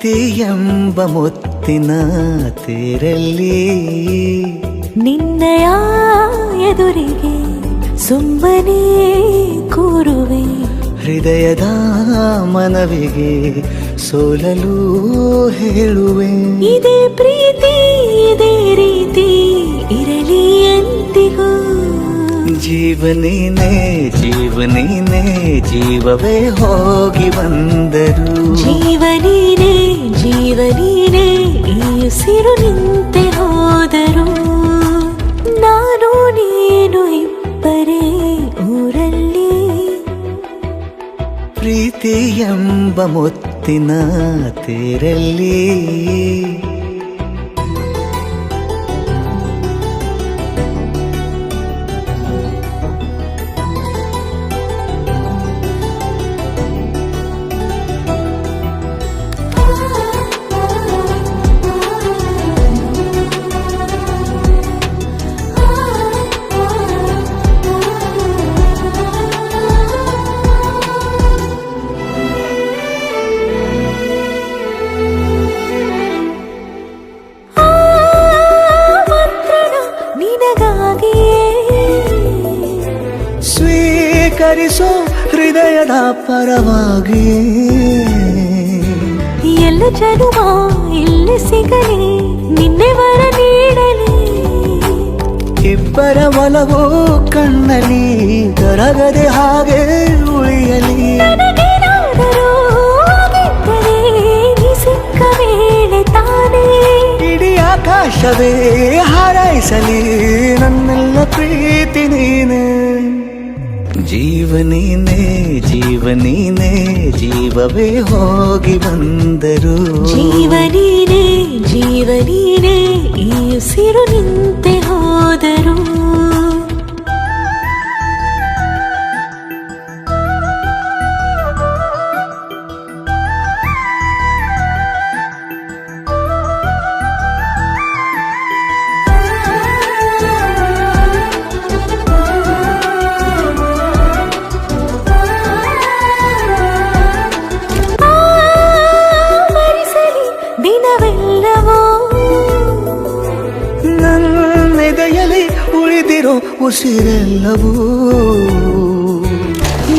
ಪ್ರೀತಿ ಎಂಬ ಮುತ್ತಿನ ತೇರಲ್ಲಿ ನಿನ್ನಯ ಎದುರಿಗೆ ಸುಮ್ಮನೆ ಕೂರುವೆ, ಹೃದಯದ ಮನವಿಗೆ ಸೋಲಲು ಹೇಳುವೆ. ಇದೇ ಪ್ರೀತಿ ಇದೇ ರೀತಿ ಇರಲಿ ಎಂದಿಗೂ. ಜೀವನೇನೆ ಜೀವನೇನೆ ಜೀವವೇ ಹೋಗಿ ಬಂದರು. ಜೀವನೀನೇ ಜೀವನೀನೇ ಈ ಉಸಿರು ನಿಂತೆ ಹೋದರು. ನಾನು ನೀನು ಇಬ್ಬರೇ ಊರಲ್ಲಿ. ಪ್ರೀತಿ ಎಂಬ ಮುತ್ತಿನ ತೇರಲ್ಲಿ ಸ್ವೀಕರಿಸೋ ಹೃದಯದ ಪರವಾಗಿ. ಎಲ್ಲ ಜನುಮ ಇಲ್ಲಿ ಸಿಗಲಿ, ನಿನ್ನೆ ವರ ನೀಡಲಿ. ಇಬ್ಬರ ಒಲವು ಕಣ್ಣಲ್ಲಿ ಕರಗದೆ ಹಾಗೆ ಉಳಿಯಲಿ. ನನಗೇನಾದರೂ ಆಗಿದ್ದರೆ ನೀ ಸಿಕ್ಕ ವೇಳೆ ತಾನೇ ಇಡೀ ಆಕಾಶವೇ ಹಾರೈಸಲಿ ನನ್ನೆಲ್ಲ ಪ್ರೀತಿ ನೀನೆ. ಜೀವನೀನೇ ಜೀವನೀನೇ ಜೀವವೇ ಹೋಗಿ ಬಂದರು. ಜೀವನೀನೇ ಜೀವನೀನೇ ಈ ಉಸಿರು ನಿಂತೆ ಹೋದರು. ನನ್ನೆದೆಯಲ್ಲಿ ಉಳಿದಿರೋ ಉಸಿರೆಲ್ಲವೂ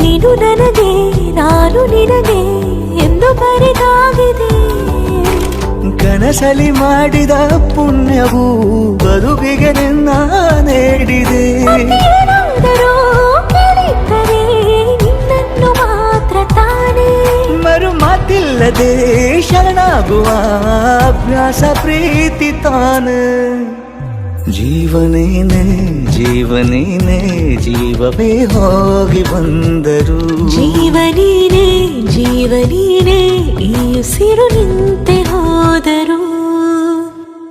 ನೀನು ನನಗೆ ನಾನು ನಿನಗೆ ಎಂದು ಬರೆದಾಗಿದೆ. ಕನಸಲಿ ಮಾಡಿದ ಪುಣ್ಯವು ಬದುಕಿಗೆ ನಿನ್ನ ನೀಡಿದೆ. ಏನಾದರೂ ಕೇಳಿದ್ದರೆ ನಿನ್ನನ್ನು ಮಾತ್ರ ತಾನೇ ಮರು ಮಾತಿಲ್ಲದೆ ಶರಣಾಗುವ ಅಭ್ಯಾಸ ಪ್ರೀತಿ ತಾನೆ. ಜೀವನೇನೆ ಜೀವನೇನೆ ಜೀವವೇ ಹೋಗಿ ಬಂದರು. ಜೀವನೀನೇ ಜೀವನೀನೇ ಈ ಉಸಿರು ನಿಂತೆ ಹೋದರು.